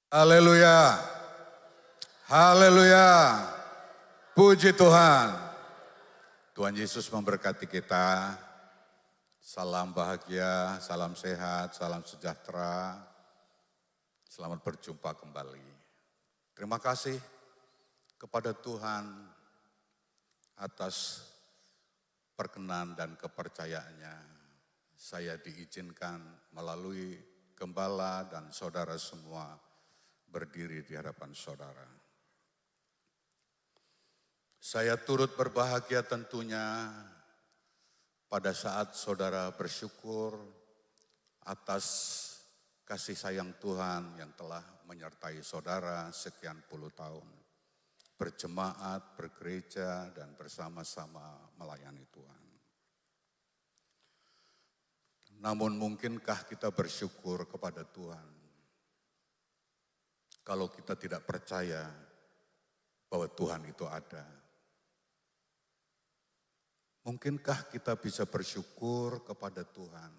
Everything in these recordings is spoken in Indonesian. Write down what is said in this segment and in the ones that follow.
Haleluya. Haleluya. Puji Tuhan. Tuhan Yesus memberkati kita. Salam bahagia, salam sehat, salam sejahtera. Selamat berjumpa kembali. Terima kasih kepada Tuhan atas perkenan dan kepercayaannya. Saya diizinkan melalui gembala dan saudara semua berdiri di hadapan saudara. Saya turut berbahagia tentunya pada saat saudara bersyukur atas kasih sayang Tuhan yang telah menyertai saudara sekian puluh tahun. Berjemaat, bergereja, dan bersama-sama melayani Tuhan. Namun mungkinkah kita bersyukur kepada Tuhan kalau kita tidak percaya bahwa Tuhan itu ada? Mungkinkah kita bisa bersyukur kepada Tuhan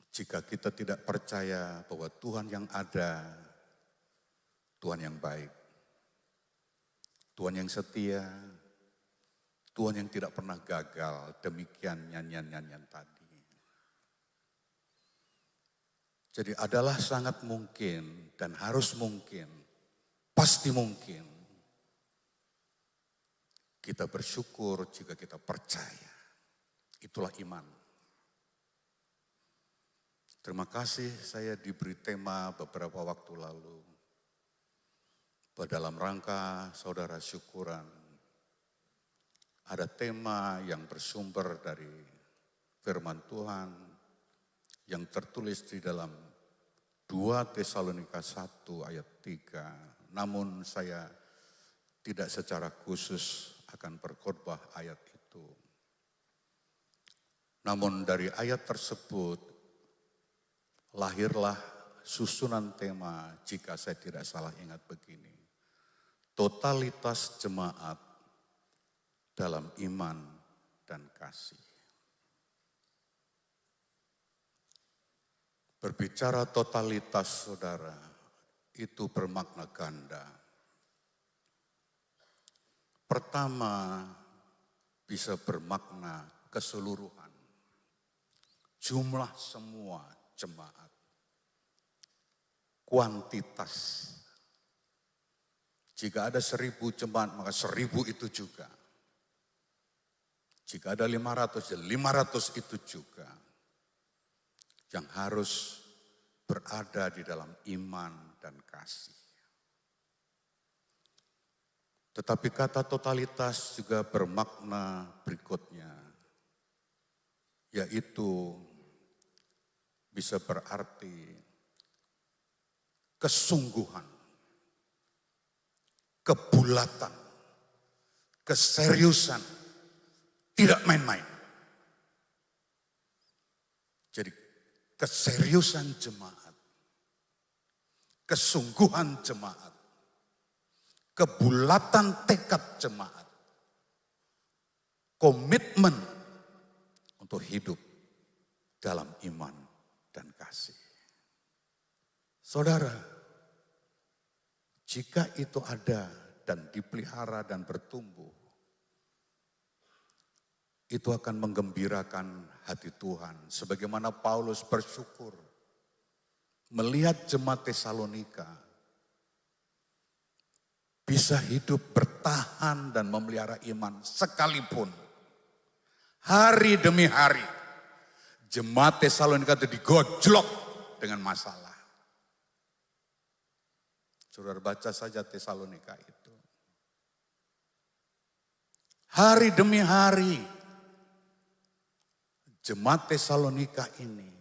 jika kita tidak percaya bahwa Tuhan yang ada, Tuhan yang baik, Tuhan yang setia, Tuhan yang tidak pernah gagal, demikian nyanyian-nyanyian tadi. Jadi adalah sangat mungkin dan harus mungkin, pasti mungkin kita bersyukur jika kita percaya. Itulah iman. Terima kasih saya diberi tema beberapa waktu lalu. Dalam rangka saudara syukuran. Ada tema yang bersumber dari firman Tuhan yang tertulis di dalam 2 Tesalonika 1 ayat 3. Namun saya tidak secara khusus akan berkhotbah ayat itu. Namun dari ayat tersebut lahirlah susunan tema, jika saya tidak salah ingat begini. Totalitas jemaat dalam iman dan kasih. Berbicara totalitas saudara, itu bermakna ganda. Pertama, bisa bermakna keseluruhan. Jumlah semua jemaat. Kuantitas. Jika ada 1000 jemaat, maka 1000 itu juga. Jika ada 500, ya 500 itu juga. Yang harus berada di dalam iman dan kasih. Tetapi kata totalitas juga bermakna berikutnya, yaitu bisa berarti kesungguhan, kebulatan, keseriusan, tidak main-main. Jadi keseriusan jemaat, kesungguhan jemaat, kebulatan tekad jemaat, komitmen untuk hidup dalam iman dan kasih. Saudara, jika itu ada dan dipelihara dan bertumbuh, itu akan menggembirakan hati Tuhan. Sebagaimana Paulus bersyukur melihat jemaat Tesalonika bisa hidup bertahan dan memelihara iman sekalipun hari demi hari jemaat Tesalonika itu digojlok dengan masalah. Saudara baca saja Tesalonika itu. Hari demi hari jemaat Tesalonika ini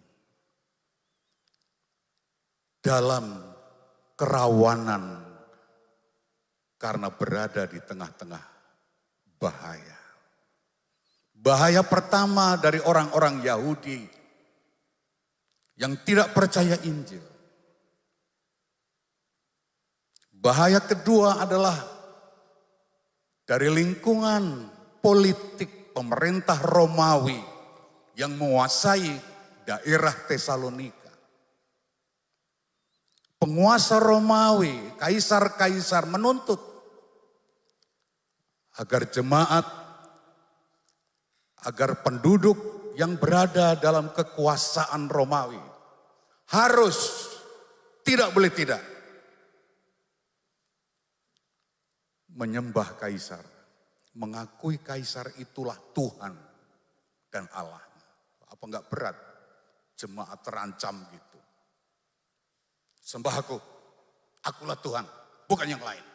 dalam kerawanan karena berada di tengah-tengah bahaya. Bahaya pertama dari orang-orang Yahudi yang tidak percaya Injil. Bahaya kedua adalah dari lingkungan politik pemerintah Romawi yang menguasai daerah Tesalonika. penguasa Romawi, kaisar-kaisar menuntut agar jemaat, agar penduduk yang berada dalam kekuasaan Romawi harus, tidak boleh tidak, menyembah kaisar, mengakui kaisar itulah Tuhan dan Allah. Apa enggak berat jemaat terancam gitu? Sembah aku, akulah Tuhan, bukan yang lain.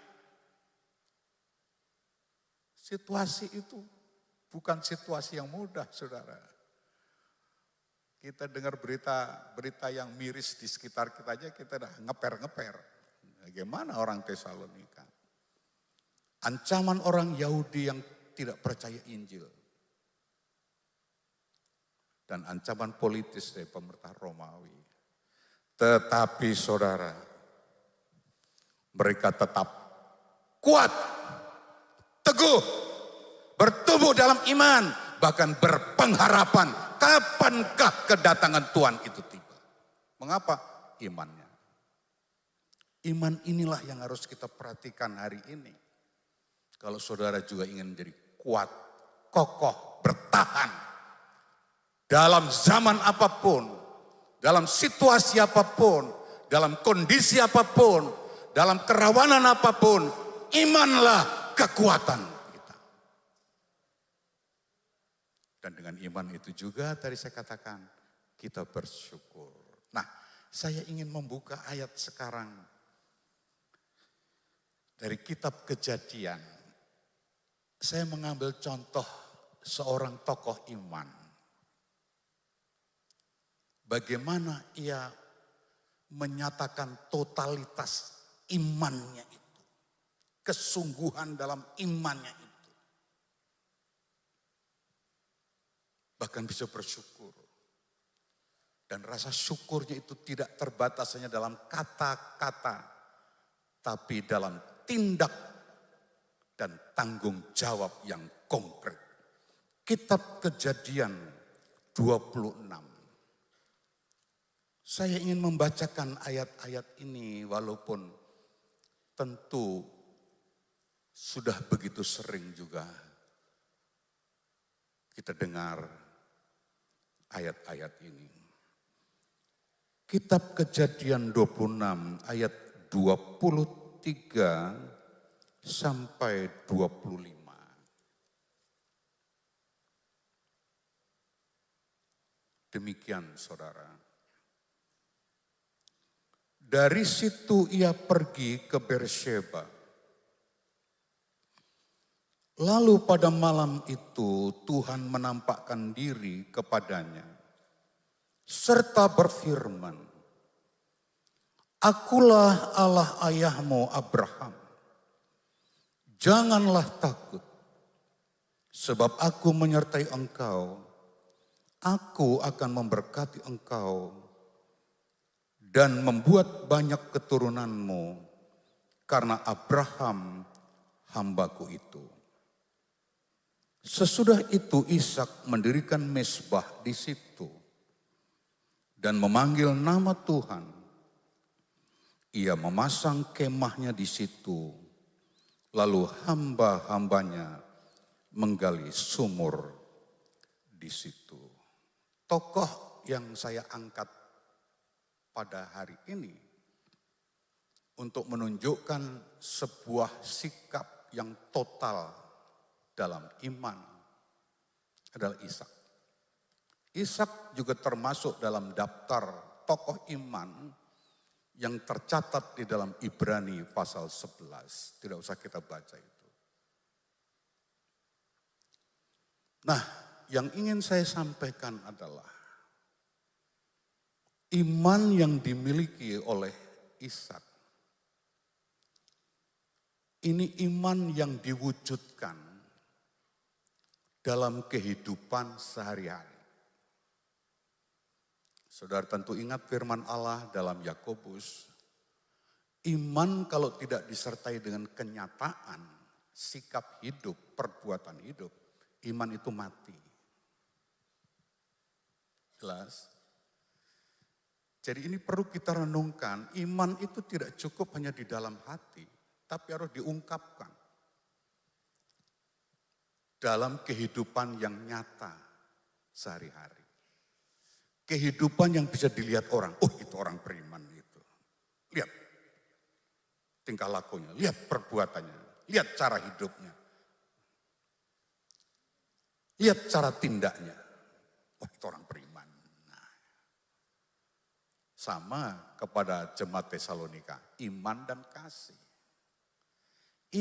Situasi itu bukan situasi yang mudah, saudara. Kita dengar berita yang miris di sekitar kita aja, kita udah ngeper-ngeper. Bagaimana orang Tesalonika? Ancaman orang Yahudi yang tidak percaya Injil. Dan ancaman politis dari pemerintah Romawi. Tetapi saudara, mereka tetap kuat, teguh, bertumbuh dalam iman, bahkan berpengharapan kapankah kedatangan Tuhan itu tiba. Mengapa? Imannya. Iman inilah yang harus kita perhatikan hari ini. Kalau saudara juga ingin menjadi kuat, kokoh, bertahan dalam zaman apapun, dalam situasi apapun, dalam kondisi apapun, dalam kerawanan apapun, imanlah kekuatan kita. Dan dengan iman itu juga tadi saya katakan, kita bersyukur. Nah, saya ingin membuka ayat sekarang dari kitab Kejadian. Saya mengambil contoh seorang tokoh iman. Bagaimana ia menyatakan totalitas imannya itu. Kesungguhan dalam imannya itu. Bahkan bisa bersyukur. Dan rasa syukurnya itu tidak terbatas hanya dalam kata-kata. Tapi dalam tindak dan tanggung jawab yang konkret. Kitab Kejadian 26. Saya ingin membacakan ayat-ayat ini walaupun tentu sudah begitu sering juga kita dengar ayat-ayat ini. Kitab Kejadian 26 ayat 23 sampai 25. Demikian saudara. Dari situ ia pergi ke Beersheba. Lalu pada malam itu Tuhan menampakkan diri kepadanya serta berfirman, "Akulah Allah ayahmu Abraham. Janganlah takut, sebab aku menyertai engkau. Aku akan memberkati engkau dan membuat banyak keturunanmu karena Abraham hambaku itu." Sesudah itu Ishak mendirikan mezbah di situ dan memanggil nama Tuhan. Ia memasang kemahnya di situ, lalu hamba-hambanya menggali sumur di situ. Tokoh yang saya angkat pada hari ini untuk menunjukkan sebuah sikap yang total dalam iman adalah Ishak. Ishak juga termasuk dalam daftar tokoh iman yang tercatat di dalam Ibrani pasal 11. Tidak usah kita baca itu. Nah, yang ingin saya sampaikan adalah iman yang dimiliki oleh Ishak. Ini iman yang diwujudkan dalam kehidupan sehari-hari. Saudara tentu ingat firman Allah dalam Yakobus, iman kalau tidak disertai dengan kenyataan, sikap hidup, perbuatan hidup, iman itu mati. Jelas? Jadi ini perlu kita renungkan, iman itu tidak cukup hanya di dalam hati, tapi harus diungkapkan dalam kehidupan yang nyata sehari-hari. Kehidupan yang bisa dilihat orang, oh itu orang beriman itu. Lihat tingkah lakunya, lihat perbuatannya, lihat cara hidupnya. Lihat cara tindaknya, wah itu orang beriman. Sama kepada jemaat Tesalonika, iman dan kasih.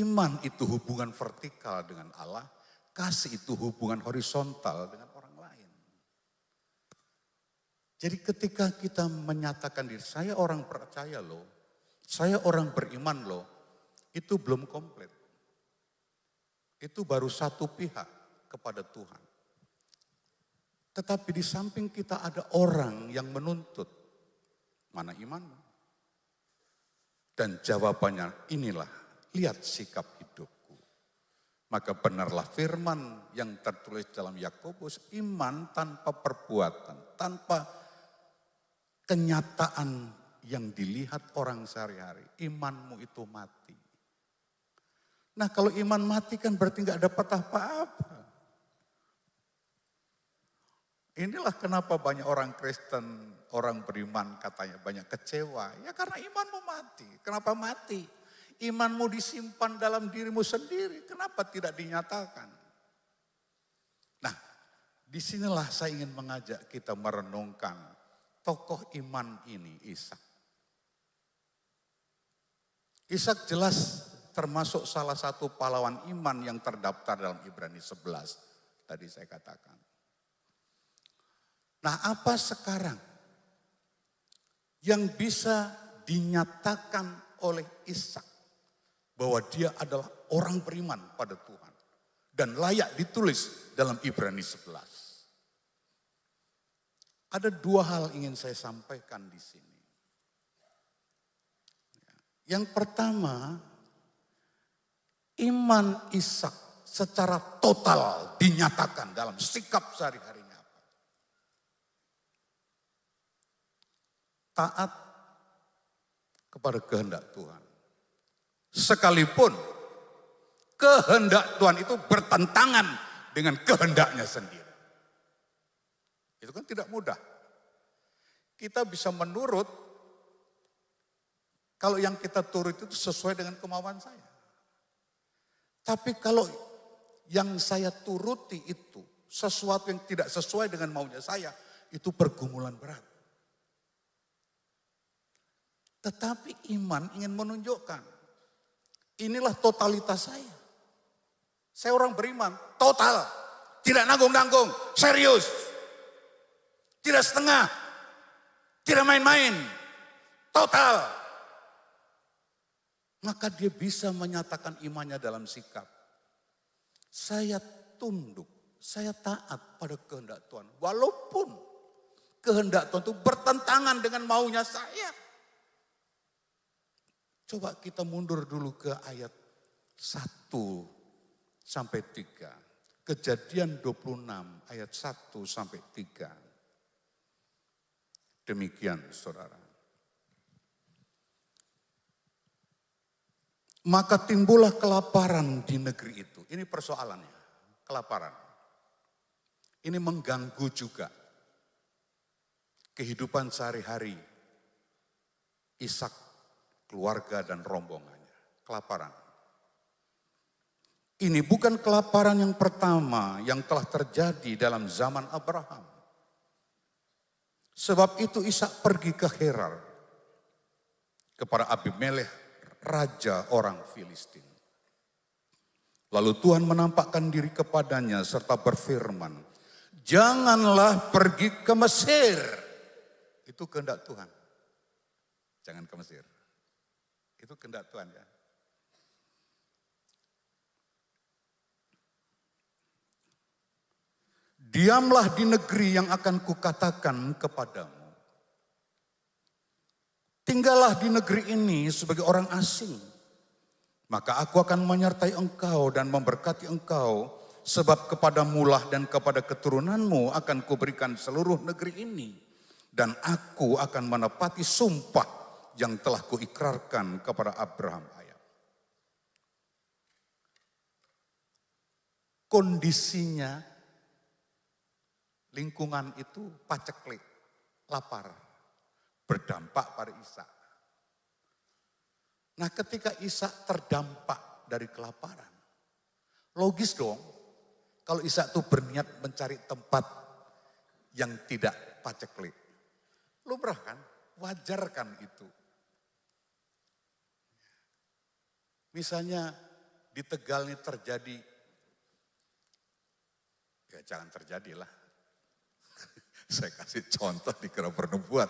Iman itu hubungan vertikal dengan Allah, kasih itu hubungan horizontal dengan orang lain. Jadi ketika kita menyatakan diri, saya orang percaya loh, saya orang beriman loh, itu belum komplit. Itu baru satu pihak kepada Tuhan. Tetapi di samping kita ada orang yang menuntut. Mana imanmu? Dan jawabannya inilah, lihat sikap hidupku. Maka benarlah firman yang tertulis dalam Yakobus, iman tanpa perbuatan, tanpa kenyataan yang dilihat orang sehari-hari, imanmu itu mati. Nah kalau iman mati kan berarti nggak dapat apa-apa. Inilah kenapa banyak orang Kristen, orang beriman katanya banyak kecewa. Ya karena imanmu mati. Kenapa mati? Imanmu disimpan dalam dirimu sendiri. Kenapa tidak dinyatakan? Nah, disinilah saya ingin mengajak kita merenungkan tokoh iman ini, Ishak. Ishak jelas termasuk salah satu pahlawan iman yang terdaftar dalam Ibrani 11. Tadi saya katakan. Nah apa sekarang yang bisa dinyatakan oleh Ishak bahwa dia adalah orang beriman pada Tuhan dan layak ditulis dalam Ibrani 11. Ada dua hal ingin saya sampaikan di sini. Yang pertama, iman Ishak secara total dinyatakan dalam sikap sehari-harinya. Taat kepada kehendak Tuhan. Sekalipun kehendak Tuhan itu bertentangan dengan kehendaknya sendiri. Itu kan tidak mudah. Kita bisa menurut kalau yang kita turut itu sesuai dengan kemauan saya. Tapi kalau yang saya turuti itu sesuatu yang tidak sesuai dengan maunya saya, itu pergumulan berat. Tetapi iman ingin menunjukkan, inilah totalitas saya. Saya orang beriman, total. Tidak nanggung-nanggung, serius. Tidak setengah, tidak main-main, total. Maka dia bisa menyatakan imannya dalam sikap. Saya tunduk, saya taat pada kehendak Tuhan. Walaupun kehendak Tuhan itu bertentangan dengan maunya saya. Coba kita mundur dulu ke ayat 1 sampai 3. Kejadian 26 ayat 1 sampai 3. Demikian saudara. Maka timbullah kelaparan di negeri itu. Ini persoalannya, kelaparan. Ini mengganggu juga kehidupan sehari-hari Ishak, keluarga dan rombongannya. Kelaparan. Ini bukan kelaparan yang pertama yang telah terjadi dalam zaman Abraham. Sebab itu Ishak pergi ke Gerar kepada Abimelekh, raja orang Filistin. Lalu Tuhan menampakkan diri kepadanya serta berfirman, janganlah pergi ke Mesir. Itu kehendak Tuhan. Jangan ke Mesir. Itu kehendak Tuhan ya. Diamlah di negeri yang akan kukatakan kepadamu. Tinggallah di negeri ini sebagai orang asing. Maka aku akan menyertai engkau dan memberkati engkau. Sebab kepadamulah dan kepada keturunanmu akan kuberikan seluruh negeri ini. Dan aku akan menepati sumpah yang telah kuikrarkan kepada Abraham ayah. Kondisinya, lingkungan itu paceklik, lapar, berdampak pada Ishak. Nah ketika Ishak terdampak dari kelaparan, logis dong kalau Ishak itu berniat mencari tempat yang tidak paceklik. Lumrah kan, wajar kan itu. Misalnya di Tegal ini terjadi, ya jangan terjadilah. Saya kasih contoh dikira bernubuat.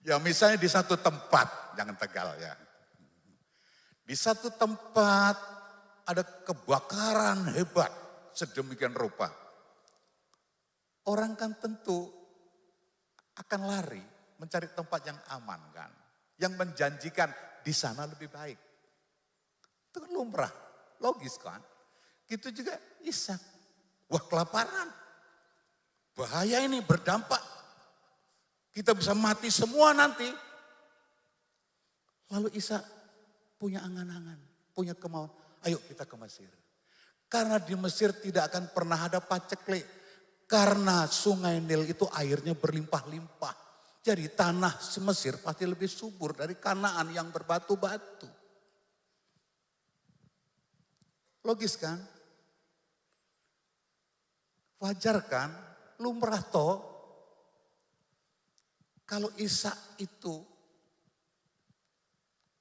Ya misalnya di satu tempat, jangan Tegal ya. Di satu tempat ada kebakaran hebat sedemikian rupa. Orang kan tentu akan lari mencari tempat yang aman kan. Yang menjanjikan di sana lebih baik. Itu kan lumrah, logis kan. Gitu juga Ishak. Wah kelaparan, bahaya ini berdampak. Kita bisa mati semua nanti. Lalu Ishak punya angan-angan, punya kemauan. Ayo kita ke Mesir. Karena di Mesir tidak akan pernah ada paceklik. Karena sungai Nil itu airnya berlimpah-limpah. Jadi tanah Mesir pasti lebih subur dari Kanaan yang berbatu-batu. Logis kan? Wajar kan? Lumrah toh. Kalau Ishak itu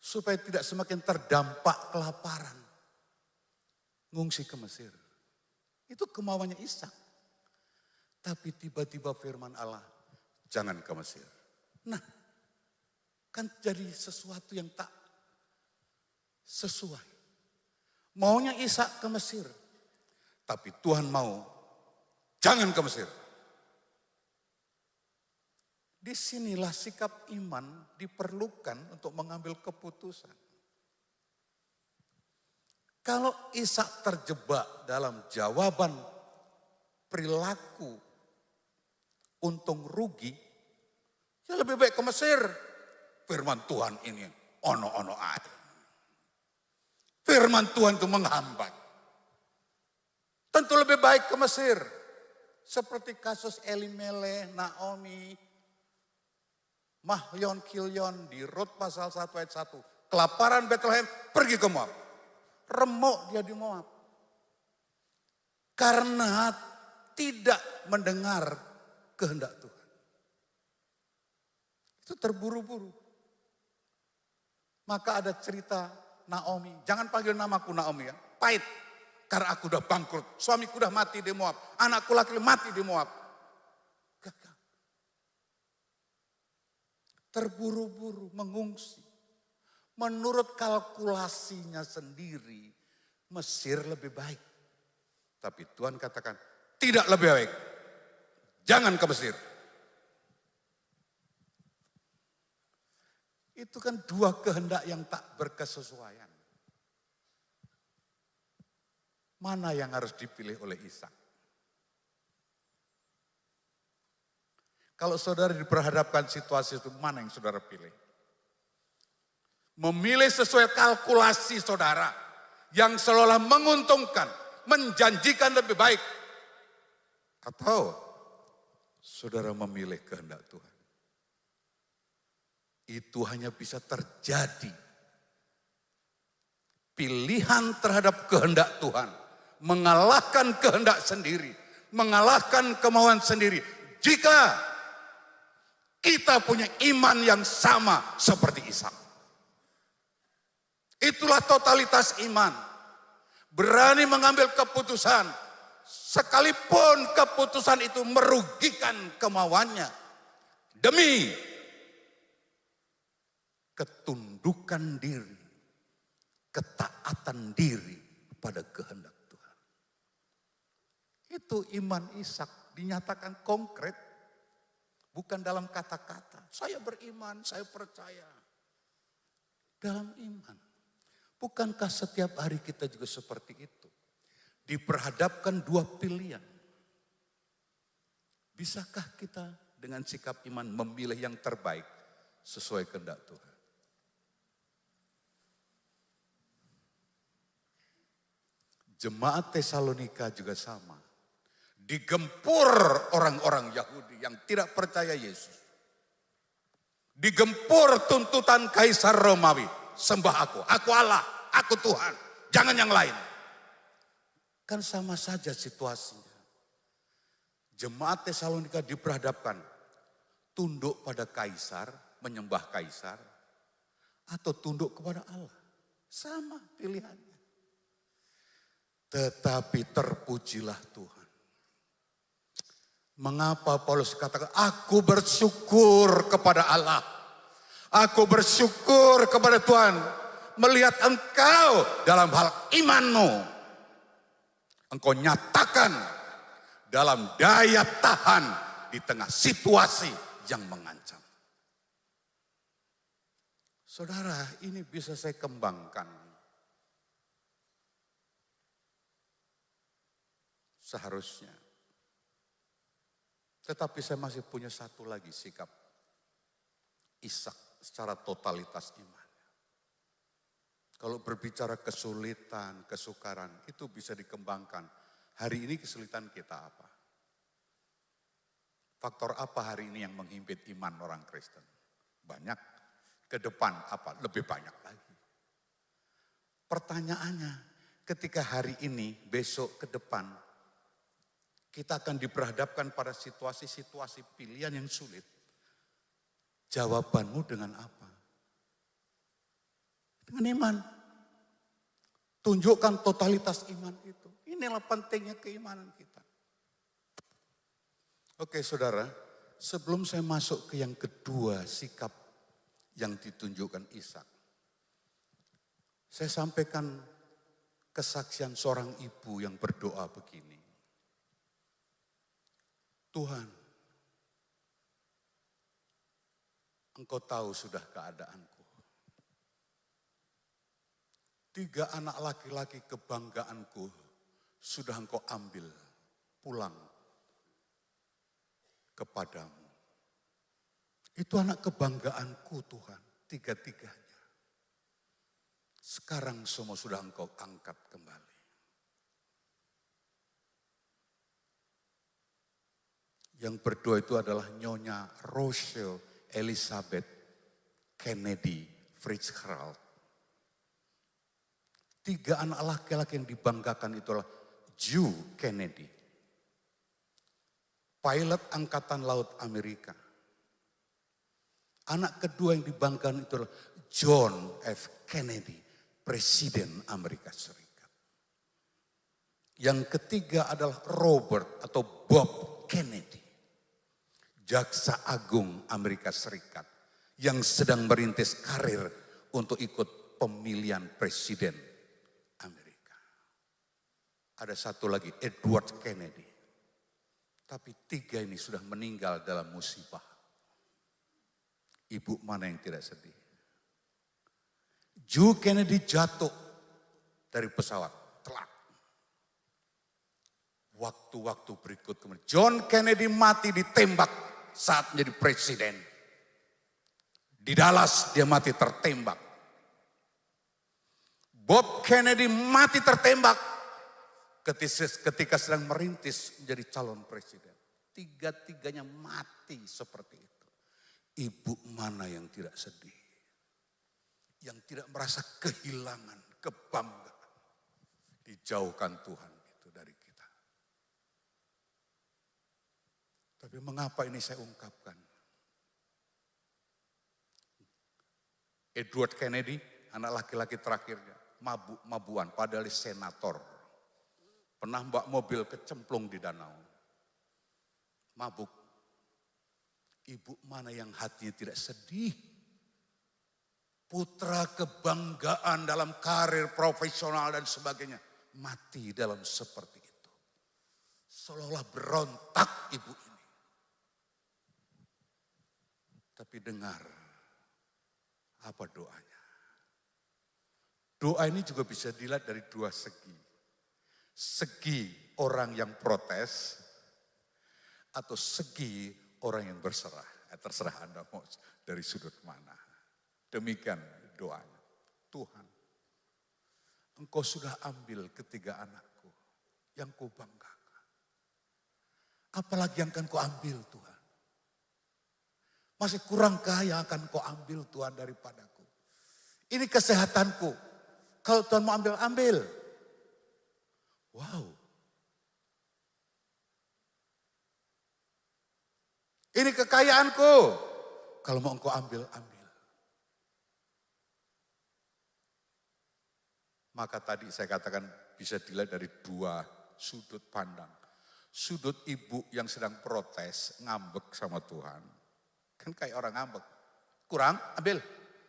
supaya tidak semakin terdampak kelaparan. Ngungsi ke Mesir. Itu kemauannya Ishak. Tapi tiba-tiba firman Allah, jangan ke Mesir. Nah, kan jadi sesuatu yang tak sesuai. Maunya Ishak ke Mesir. Tapi Tuhan mau, jangan ke Mesir. Disinilah sikap iman diperlukan untuk mengambil keputusan. Kalau Ishak terjebak dalam jawaban perilaku untung rugi, ya lebih baik ke Mesir. Firman Tuhan ini ono-ono aja. Firman Tuhan itu menghambat. Tentu lebih baik ke Mesir. Seperti kasus Elimelech, Naomi, Mahlon, Kilion di Rut pasal 1 ayat 1. Kelaparan Bethlehem, pergi ke Moab. Remuk dia di Moab. Karena tidak mendengar kehendak Tuhan. Itu terburu-buru. Maka ada cerita Naomi. Jangan panggil namaku Naomi ya. Pahit. Karena aku udah bangkrut. Suamiku udah mati di Moab. Anakku laki-laki mati di Moab. Gagal. Terburu-buru mengungsi. Menurut kalkulasinya sendiri, Mesir lebih baik. Tapi Tuhan katakan, tidak lebih baik. Jangan ke Mesir. Itu kan dua kehendak yang tak berkesesuaian. Mana yang harus dipilih oleh Ishak? Kalau saudara diperhadapkan situasi itu, mana yang saudara pilih? Memilih sesuai kalkulasi saudara yang seolah menguntungkan, menjanjikan lebih baik. Atau saudara memilih kehendak Tuhan. Itu hanya bisa terjadi. Pilihan terhadap kehendak Tuhan. Mengalahkan kehendak sendiri. Mengalahkan kemauan sendiri. Jika kita punya iman yang sama seperti Ishak. Itulah totalitas iman. Berani mengambil keputusan. Sekalipun keputusan itu merugikan kemauannya. Demi ketundukan diri. Ketaatan diri pada kehendak Tuhan. Itu iman Ishak dinyatakan konkret. Bukan dalam kata-kata. Saya beriman, saya percaya. Dalam iman. Bukankah setiap hari kita juga seperti itu? Diperhadapkan dua pilihan. Bisakah kita dengan sikap iman memilih yang terbaik sesuai kehendak Tuhan? Jemaat Tesalonika juga sama. Digempur orang-orang Yahudi yang tidak percaya Yesus. Digempur tuntutan Kaisar Romawi. Sembah aku Allah, aku Tuhan, jangan yang lain. Kan sama saja situasinya. Jemaat Tesalonika diperhadapkan tunduk pada Kaisar, menyembah Kaisar, atau tunduk kepada Allah. Sama pilihannya. Tetapi terpujilah Tuhan. Mengapa Paulus katakan, aku bersyukur kepada Allah. Aku bersyukur kepada Tuhan. Melihat engkau dalam hal imanmu. Engkau nyatakan dalam daya tahan di tengah situasi yang mengancam. Saudara, ini bisa saya kembangkan. Seharusnya. Tetapi saya masih punya satu lagi sikap Ishak secara totalitas iman. Kalau berbicara kesulitan, kesukaran, itu bisa dikembangkan. Hari ini kesulitan kita apa? Faktor apa hari ini yang menghimpit iman orang Kristen? Banyak. Ke depan apa? Lebih banyak lagi. Pertanyaannya, ketika hari ini, besok, ke depan, kita akan diperhadapkan pada situasi-situasi pilihan yang sulit. Jawabanmu dengan apa? Dengan iman. Tunjukkan totalitas iman itu. Inilah pentingnya keimanan kita. Oke saudara, sebelum saya masuk ke yang kedua sikap yang ditunjukkan Ishak. Saya sampaikan kesaksian seorang ibu yang berdoa begini. Tuhan, Engkau tahu sudah keadaanku. 3 anak laki-laki kebanggaanku sudah Engkau ambil pulang kepadamu. Itu anak kebanggaanku Tuhan, 3-tiganya. Sekarang semua sudah Engkau angkat kembali. Yang berdoa itu adalah Nyonya Rochelle Elizabeth Kennedy Fitzgerald. 3 anak laki-laki yang dibanggakan itulah Joe Kennedy, pilot Angkatan Laut Amerika. Anak kedua yang dibanggakan itulah John F. Kennedy, Presiden Amerika Serikat. Yang ketiga adalah Robert atau Bob Kennedy, Jaksa Agung Amerika Serikat yang sedang merintis karir untuk ikut pemilihan presiden Amerika. Ada satu lagi, Edward Kennedy. Tapi 3 ini sudah meninggal dalam musibah. Ibu mana yang tidak sedih? Joe Kennedy jatuh dari pesawat, telak. Waktu-waktu berikut kemudian John Kennedy mati ditembak saat menjadi presiden. Di Dallas dia mati tertembak. Bob Kennedy mati tertembak ketika sedang merintis menjadi calon presiden. 3-tiganya mati seperti itu. Ibu mana yang tidak sedih? Yang tidak merasa kehilangan, kebanggaan. Dijauhkan Tuhan itu dari kita. Tapi mengapa ini saya ungkapkan? Edward Kennedy, anak laki-laki terakhirnya, mabuk-mabuan, padahal senator. Pernah bawa mobil kecemplung di danau. Mabuk. Ibu mana yang hatinya tidak sedih? Putra kebanggaan dalam karir profesional dan sebagainya. Mati dalam seperti itu. Seolah-olah berontak ibu ini. Tapi dengar apa doanya. Doa ini juga bisa dilihat dari 2 segi. Segi orang yang protes, atau segi orang yang berserah. Terserah Anda mau dari sudut mana. Demikian doanya. Tuhan, Engkau sudah ambil ketiga anakku yang Kau banggakan. Apalagi yang akan Kau ambil Tuhan? Masih kurangkah yang akan Kau ambil Tuhan daripadaku? Ini kesehatanku. Kalau Tuhan mau ambil, ambil. Wow. Ini kekayaanku. Kalau mau Engkau ambil, ambil. Maka tadi saya katakan bisa dilihat dari dua sudut pandang. Sudut ibu yang sedang protes, ngambek sama Tuhan. Kan kayak orang ngambek. Kurang, ambil.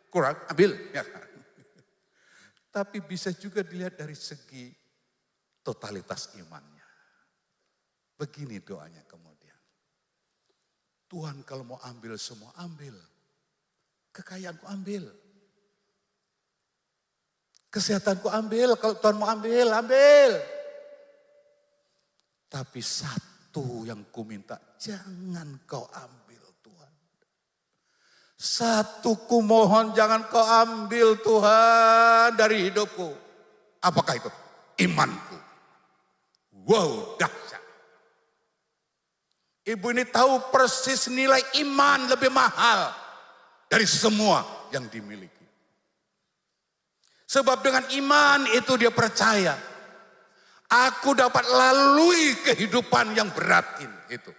Kurang, ambil. Ya kan? Tapi bisa juga dilihat dari segi totalitas imannya. Begini doanya kemudian. Tuhan kalau mau ambil semua, ambil. Kekayaanku ambil. Kesehatanku ambil, kalau Tuhan mau ambil, ambil. Tapi satu yang ku minta, jangan kau ambil Tuhan. Satu ku mohon, jangan kau ambil Tuhan dari hidupku. Apakah itu? Imanku. Wow, dahsyat. Ibu ini tahu persis nilai iman lebih mahal dari semua yang dimiliki. Sebab dengan iman itu dia percaya. Aku dapat lalui kehidupan yang berat ini. Itu.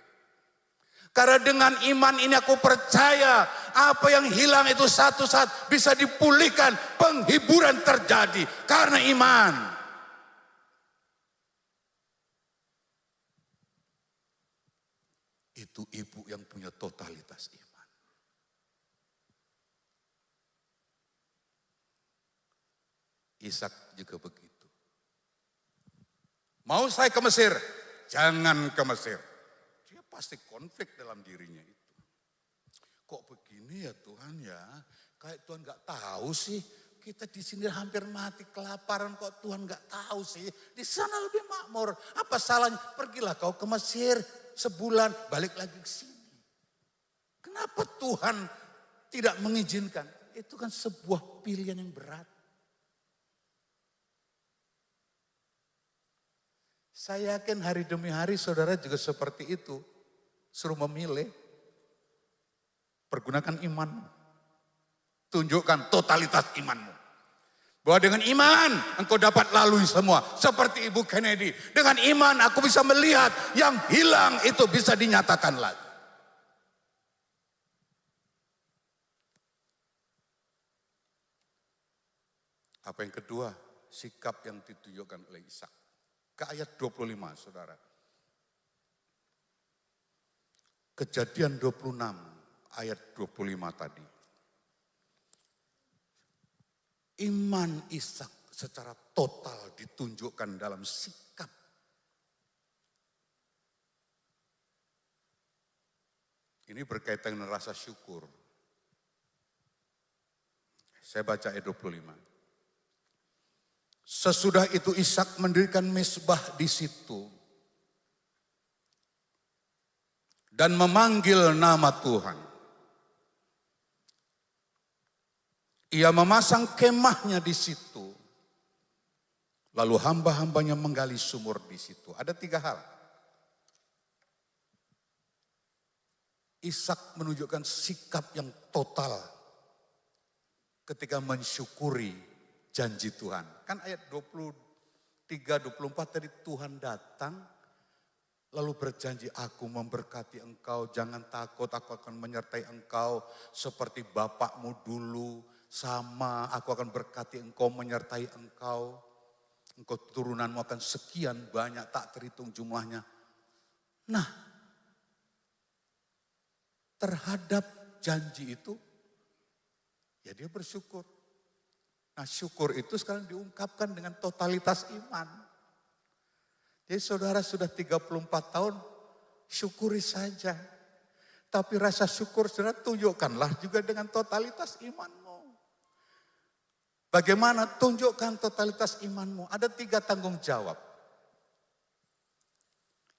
Karena dengan iman ini aku percaya apa yang hilang itu satu saat bisa dipulihkan. Penghiburan terjadi karena iman. Itu ibu yang punya totalitas iman. Ishak juga begitu. Mau saya ke Mesir? Jangan ke Mesir. Dia pasti konflik dalam dirinya itu. Kok begini ya Tuhan ya? Kayak Tuhan gak tahu sih. Kita di sini hampir mati kelaparan kok Tuhan gak tahu sih. Di sana lebih makmur. Apa salahnya? Pergilah kau ke Mesir sebulan, balik lagi ke sini. Kenapa Tuhan tidak mengizinkan? Itu kan sebuah pilihan yang berat. Saya yakin hari demi hari saudara juga seperti itu. Suruh memilih. Pergunakan iman. Tunjukkan totalitas imanmu. Bahwa dengan iman engkau dapat lalui semua. Seperti Ibu Kennedy. Dengan iman aku bisa melihat yang hilang itu bisa dinyatakan lagi. Apa yang kedua? Sikap yang ditunjukkan oleh Ishak. Ke ayat 25 saudara. Kejadian 26 ayat 25 tadi. Iman Ishak secara total ditunjukkan dalam sikap. Ini berkaitan dengan rasa syukur. Saya baca ayat 25. Sesudah itu Ishak mendirikan mezbah di situ. Dan memanggil nama Tuhan. Ia memasang kemahnya di situ. Lalu hamba-hambanya menggali sumur di situ. Ada 3 hal. Ishak menunjukkan sikap yang total ketika mensyukuri janji Tuhan. Kan ayat 23-24 tadi Tuhan datang lalu berjanji, aku memberkati engkau, jangan takut, aku akan menyertai engkau seperti bapakmu dulu. Sama, aku akan berkati engkau, menyertai engkau. Engkau turunanmu akan sekian banyak, tak terhitung jumlahnya. Nah, terhadap janji itu, ya dia bersyukur. Nah syukur itu sekarang diungkapkan dengan totalitas iman. Jadi saudara sudah 34 tahun, syukuri saja. Tapi rasa syukur saudara tunjukkanlah juga dengan totalitas imanmu. Bagaimana tunjukkan totalitas imanmu? Ada 3 tanggung jawab.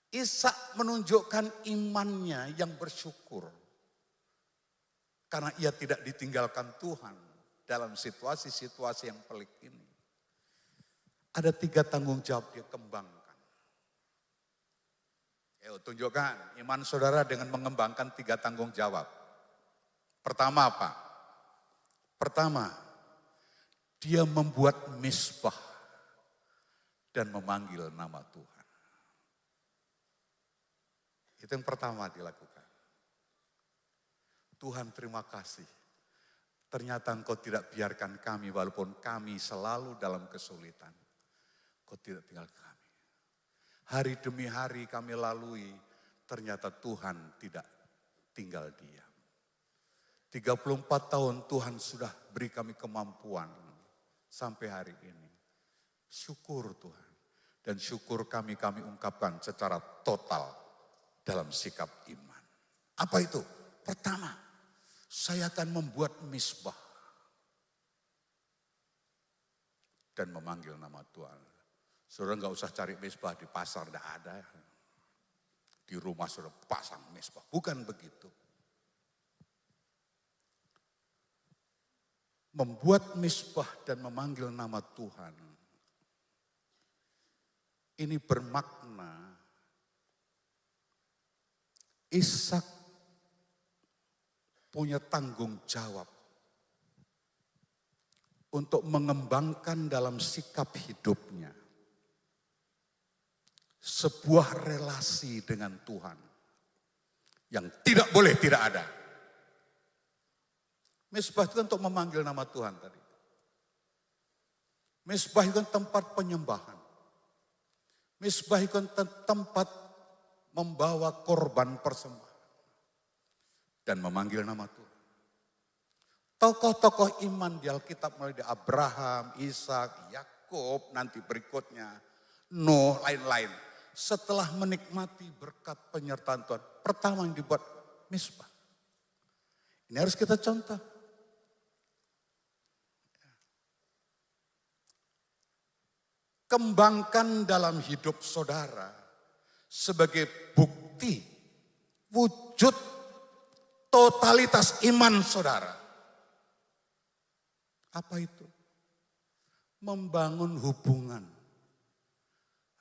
Ishak menunjukkan imannya yang bersyukur. Karena ia tidak ditinggalkan Tuhan dalam situasi-situasi yang pelik ini. Ada 3 tanggung jawab dia kembangkan. Tunjukkan iman saudara dengan mengembangkan 3 tanggung jawab. Pertama apa? Pertama, dia membuat mezbah dan memanggil nama Tuhan. Itu yang pertama dilakukan. Tuhan terima kasih. Ternyata Engkau tidak biarkan kami walaupun kami selalu dalam kesulitan. Engkau tidak tinggal kami. Hari demi hari kami lalui, ternyata Tuhan tidak tinggal diam. 34 tahun Tuhan sudah beri kami kemampuan sampai hari ini. Syukur Tuhan. Dan syukur kami ungkapkan secara total dalam sikap iman. Apa itu? Pertama, saya akan membuat mezbah dan memanggil nama Tuhan. Saudara nggak usah cari mezbah di pasar, tidak ada. Di rumah saudara pasang mezbah, bukan begitu. Membuat mezbah dan memanggil nama Tuhan, ini bermakna Ishak punya tanggung jawab untuk mengembangkan dalam sikap hidupnya sebuah relasi dengan Tuhan yang tidak boleh tidak ada. Mezbah itu kan untuk memanggil nama Tuhan tadi. Mezbah itu kan tempat penyembahan. Mezbah itu kan tempat membawa korban persembahan dan memanggil nama Tuhan. Tokoh-tokoh iman di Alkitab mulai dari Abraham, Ishak, Yakub, nanti berikutnya Nuh, lain-lain. Setelah menikmati berkat penyertaan Tuhan, pertama yang dibuat mezbah. Ini harus kita contoh. Kembangkan dalam hidup saudara sebagai bukti wujud totalitas iman saudara. Apa itu? Membangun hubungan,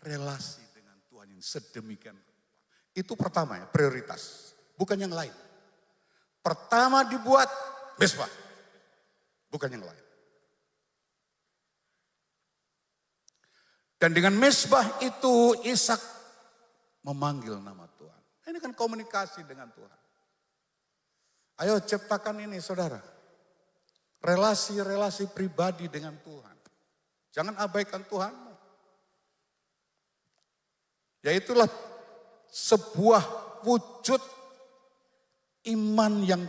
relasi dengan Tuhan yang sedemikian rupa. Itu pertama ya, prioritas. Bukan yang lain. Pertama dibuat mezbah, bukan yang lain. Dan dengan mezbah itu Ishak memanggil nama Tuhan. Ini kan komunikasi dengan Tuhan. Ayo ciptakan ini saudara. Relasi-relasi pribadi dengan Tuhan. Jangan abaikan Tuhanmu. Yaitulah sebuah wujud iman yang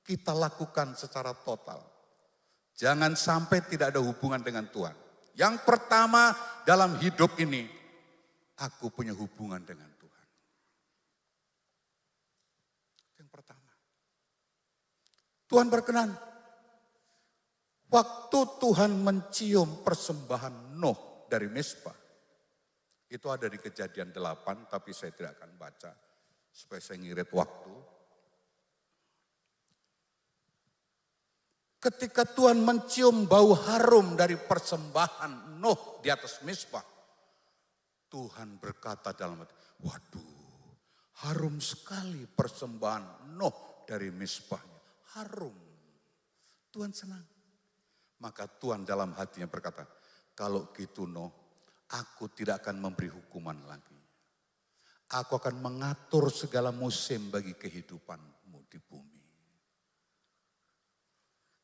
kita lakukan secara total. Jangan sampai tidak ada hubungan dengan Tuhan. Yang pertama dalam hidup ini, aku punya hubungan dengan Tuhan. Yang pertama. Tuhan berkenan. Waktu Tuhan mencium persembahan Nuh dari mezbah. Itu ada di Kejadian 8, tapi saya tidak akan baca. Supaya saya ngirit waktu. Ketika Tuhan mencium bau harum dari persembahan Nuh di atas mezbah. Tuhan berkata dalam hati, waduh harum sekali persembahan Nuh dari mezbahnya. Harum. Tuhan senang. Maka Tuhan dalam hatinya berkata, kalau gitu Nuh, aku tidak akan memberi hukuman lagi. Aku akan mengatur segala musim bagi kehidupanmu di bumi.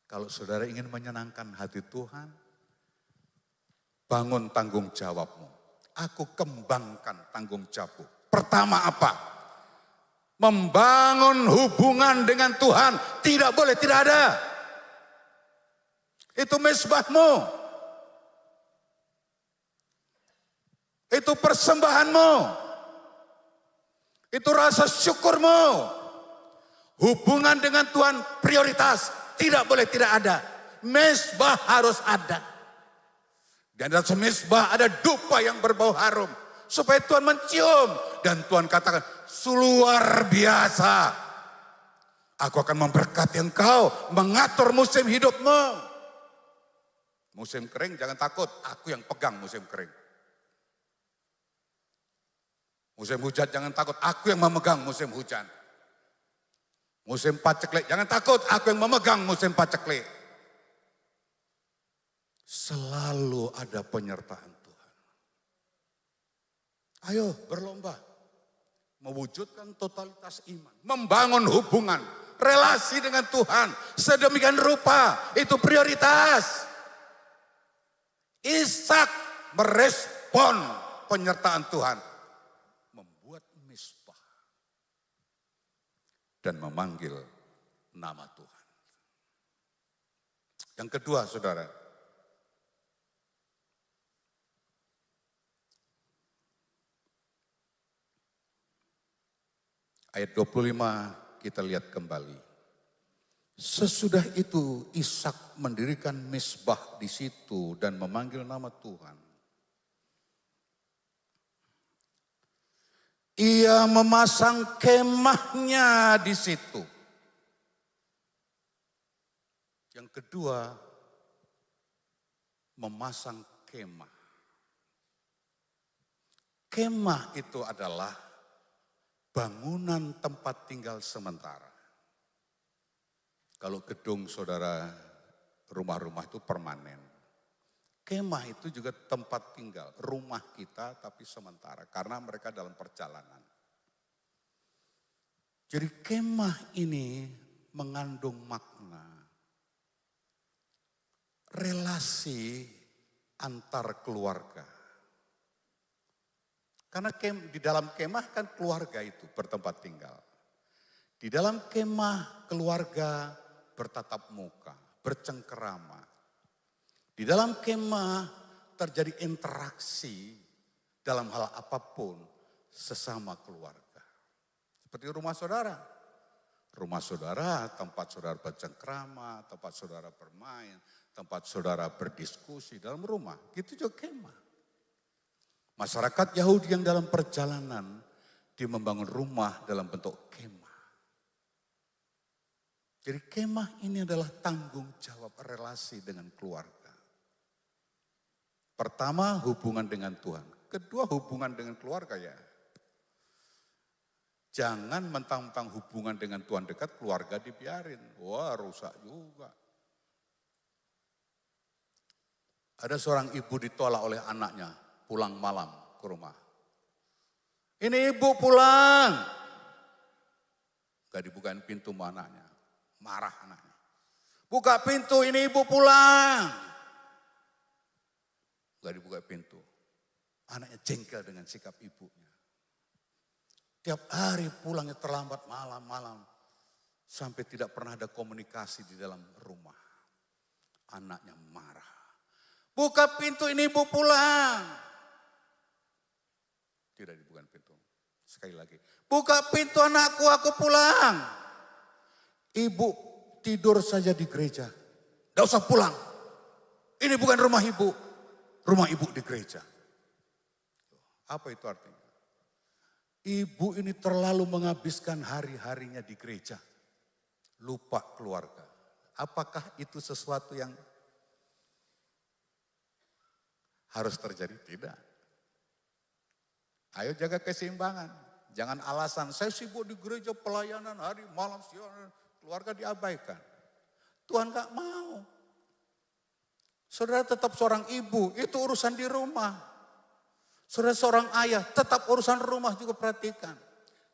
Kalau saudara ingin menyenangkan hati Tuhan, bangun tanggung jawabmu. Aku kembangkan tanggung jawabmu. Pertama apa? Membangun hubungan dengan Tuhan. Tidak boleh tidak ada. Itu mezbahmu. Itu persembahanmu. Itu rasa syukurmu. Hubungan dengan Tuhan prioritas. Tidak boleh tidak ada. Mezbah harus ada. Dan dalam mezbah ada dupa yang berbau harum. supaya Tuhan mencium. Dan Tuhan katakan, luar biasa. Aku akan memberkati engkau, mengatur musim hidupmu. Musim kering jangan takut, aku yang pegang musim kering. Musim hujan jangan takut, aku yang memegang musim hujan. Musim paceklik jangan takut, aku yang memegang musim paceklik. Selalu ada penyertaan Tuhan. Ayo berlomba. Mewujudkan totalitas iman. Membangun hubungan, relasi dengan Tuhan. Sedemikian rupa, itu prioritas. Ishak merespon penyertaan Tuhan. Membuat misbah. Dan memanggil nama Tuhan. Yang kedua saudara. Ayat 25 kita lihat kembali. Sesudah itu Ishak mendirikan misbah di situ dan memanggil nama Tuhan. Ia memasang kemahnya di situ. Yang kedua, memasang kemah. Kemah itu adalah bangunan tempat tinggal sementara. Kalau gedung saudara, rumah-rumah itu permanen. Kemah itu juga tempat tinggal, rumah kita tapi sementara. Karena mereka dalam perjalanan. Jadi kemah ini mengandung makna. Relasi antar keluarga. Karena di dalam kemah kan keluarga itu bertempat tinggal. Di dalam kemah keluarga bertatap muka, bercengkerama. Di dalam kemah terjadi interaksi dalam hal apapun sesama keluarga. Seperti rumah saudara. Rumah saudara, tempat saudara bercengkerama, tempat saudara bermain, tempat saudara berdiskusi dalam rumah. Gitu juga kemah. Masyarakat Yahudi yang dalam perjalanan, dia membangun rumah dalam bentuk kemah. Jadi kemah ini adalah tanggung jawab relasi dengan keluarga. Pertama hubungan dengan Tuhan, kedua hubungan dengan keluarga ya. Jangan mentang-mentang hubungan dengan Tuhan dekat, keluarga dibiarin. Wah rusak juga. Ada seorang ibu ditolak oleh anaknya. Pulang malam ke rumah. Ini ibu pulang. Gak dibukain pintu sama anaknya. Marah anaknya. Buka pintu, ini ibu pulang. Gak dibuka pintu. Anaknya jengkel dengan sikap ibunya. Tiap hari pulangnya terlambat malam-malam. Sampai tidak pernah ada komunikasi di dalam rumah. Anaknya marah. Buka pintu, ini ibu pulang. Tidak dibuka pintu. Sekali lagi. Buka pintu anakku, aku pulang. Ibu tidur saja di gereja. Tidak usah pulang. Ini bukan rumah ibu. Rumah ibu di gereja. Apa itu artinya? Ibu ini terlalu menghabiskan hari-harinya di gereja. Lupa keluarga. Apakah itu sesuatu yang harus terjadi? Tidak. Ayo jaga keseimbangan. Jangan alasan, saya sibuk di gereja pelayanan hari malam siang, keluarga diabaikan. Tuhan gak mau. Saudara tetap seorang ibu, itu urusan di rumah. Saudara seorang ayah, tetap urusan rumah juga perhatikan.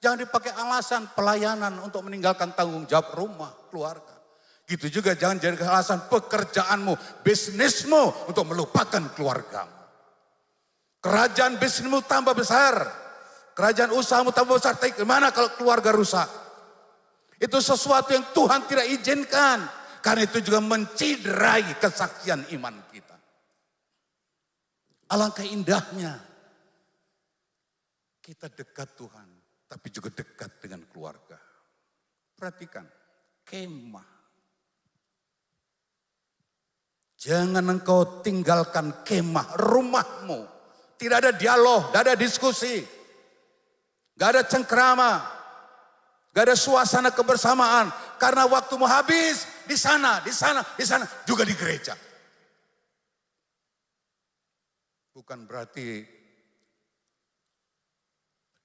Jangan dipakai alasan pelayanan untuk meninggalkan tanggung jawab rumah, keluarga. Gitu juga jangan jadi alasan pekerjaanmu, bisnismu untuk melupakan keluargamu. Kerajaan bisnismu tambah besar. Kerajaan usahamu tambah besar. Tapi gimana kalau keluarga rusak? Itu sesuatu yang Tuhan tidak izinkan. Karena itu juga menciderai kesaksian iman kita. Alangkah indahnya. Kita dekat Tuhan. Tapi juga dekat dengan keluarga. Perhatikan. Kemah. Jangan engkau tinggalkan kemah rumahmu. Tidak ada dialog, tidak ada diskusi. Tidak ada cengkerama. Tidak ada suasana kebersamaan. Karena waktu mau habis di sana, di sana, di sana. Juga di gereja. Bukan berarti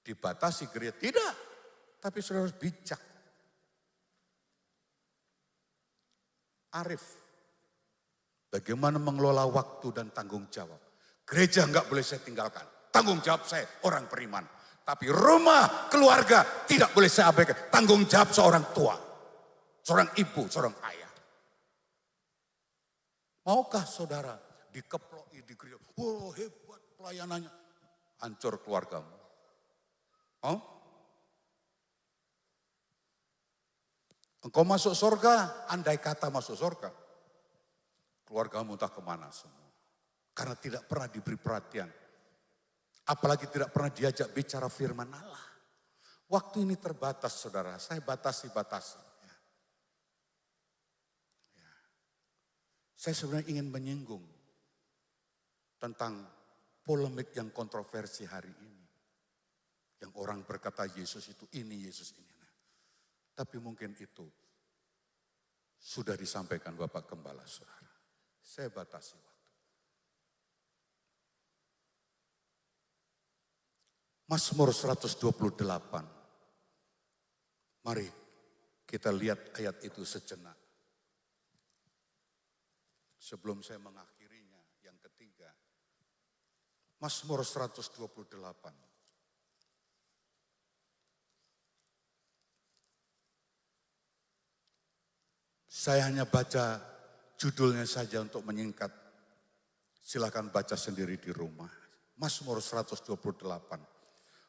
dibatasi gereja. Tidak. Tapi saudara harus bijak. Arif. Bagaimana mengelola waktu dan tanggung jawab. Gereja enggak boleh saya tinggalkan. Tanggung jawab saya orang beriman. Tapi rumah, keluarga tidak boleh saya abaikan. Tanggung jawab seorang tua. Seorang ibu, seorang ayah. Maukah saudara dikeploi di gereja? Oh hebat pelayanannya. Hancur keluargamu. Oh? Engkau masuk surga, andai kata masuk surga. Keluargamu entah kemana semua. Karena tidak pernah diberi perhatian. Apalagi tidak pernah diajak bicara firman Allah. Waktu ini terbatas saudara, saya batasi. Ya. Saya sebenarnya ingin menyinggung tentang polemik yang kontroversi hari ini. Yang orang berkata Yesus itu ini, Yesus ini. Tapi mungkin itu sudah disampaikan Bapak Gembala saudara. Saya batasi waktu. Mazmur 128. Mari kita lihat ayat itu sejenak. Sebelum saya mengakhirinya yang ketiga. Mazmur 128. Saya hanya baca judulnya saja untuk menyingkat. Silakan baca sendiri di rumah. Mazmur 128.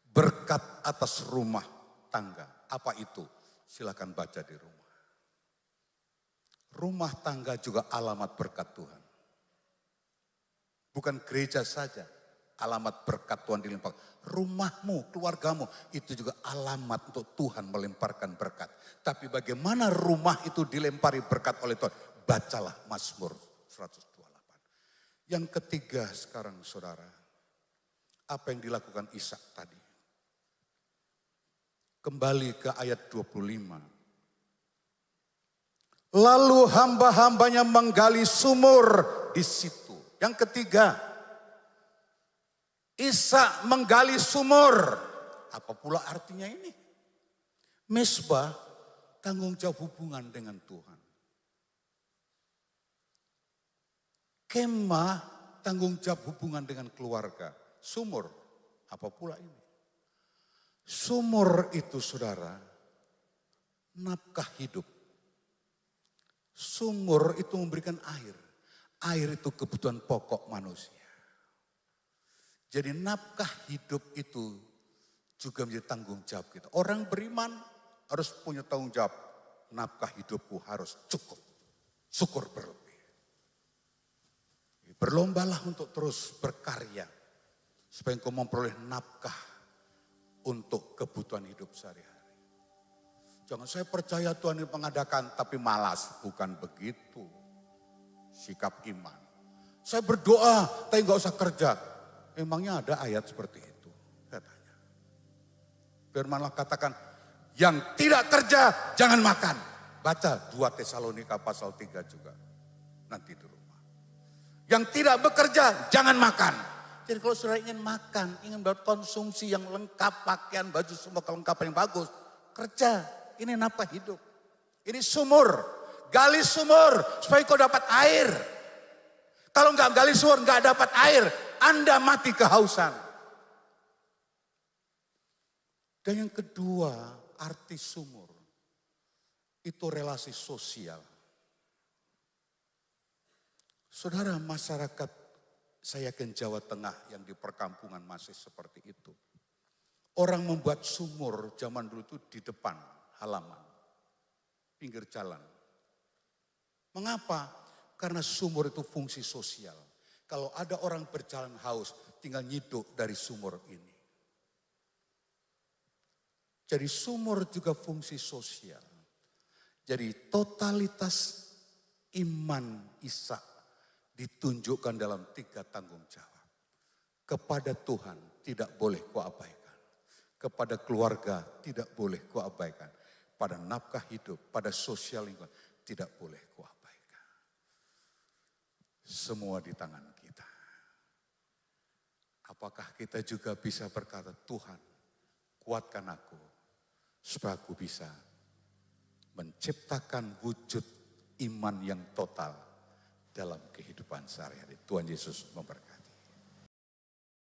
Berkat atas rumah tangga. Apa itu? Silakan baca di rumah. Rumah tangga juga alamat berkat Tuhan. Bukan gereja saja. Alamat berkat Tuhan dilimpahkan. Rumahmu, keluargamu itu juga alamat untuk Tuhan melemparkan berkat. Tapi bagaimana rumah itu dilempari berkat oleh Tuhan? Bacalah Mazmur 128. Yang ketiga sekarang saudara. Apa yang dilakukan Ishak tadi? Kembali ke ayat 25. Lalu hamba-hambanya menggali sumur di situ. Yang ketiga, Ishak menggali sumur. Apa pula artinya ini? Mezbah, tanggung jawab hubungan dengan Tuhan. Kemah, tanggung jawab hubungan dengan keluarga. Sumur, apa pula ini? Sumur itu saudara, nafkah hidup. Sumur itu memberikan air. Air itu kebutuhan pokok manusia. Jadi nafkah hidup itu juga menjadi tanggung jawab kita. Orang beriman harus punya tanggung jawab. Nafkah hidupku harus cukup. Syukur berlebih. Berlombalah untuk terus berkarya. Supaya engkau memperoleh nafkah untuk kebutuhan hidup sehari-hari. Jangan saya percaya Tuhan yang mengadakan tapi malas. Bukan begitu sikap iman. Saya berdoa tapi gak usah kerja. Emangnya ada ayat seperti itu? Katanya. Firman Allah katakan yang tidak kerja jangan makan. Baca 2 Tesalonika pasal 3 juga. Nanti di rumah. Yang tidak bekerja jangan makan. Jadi kalau saudara ingin makan, ingin berkonsumsi yang lengkap, pakaian, baju, semua kelengkapan yang bagus. Kerja, ini nafkah hidup. Ini sumur, gali sumur supaya kau dapat air. Kalau nggak gali sumur, nggak dapat air, Anda mati kehausan. Dan yang kedua, arti sumur, itu relasi sosial. Saudara, masyarakat saya yakin Jawa Tengah yang di perkampungan masih seperti itu. Orang membuat sumur zaman dulu itu di depan halaman, pinggir jalan. Mengapa? Karena sumur itu fungsi sosial. Kalau ada orang berjalan haus, tinggal nyiduk dari sumur ini. Jadi sumur juga fungsi sosial. Jadi totalitas iman Ishak ditunjukkan dalam 3 tanggung jawab. Kepada Tuhan tidak boleh kuabaikan. Kepada keluarga tidak boleh kuabaikan. Pada nafkah hidup, pada sosial lingkungan tidak boleh kuabaikan. Semua di tangan kita. Apakah kita juga bisa berkata, Tuhan kuatkan aku supaya aku bisa menciptakan wujud iman yang total dalam kehidupan sehari-hari. Tuhan Yesus memberkati.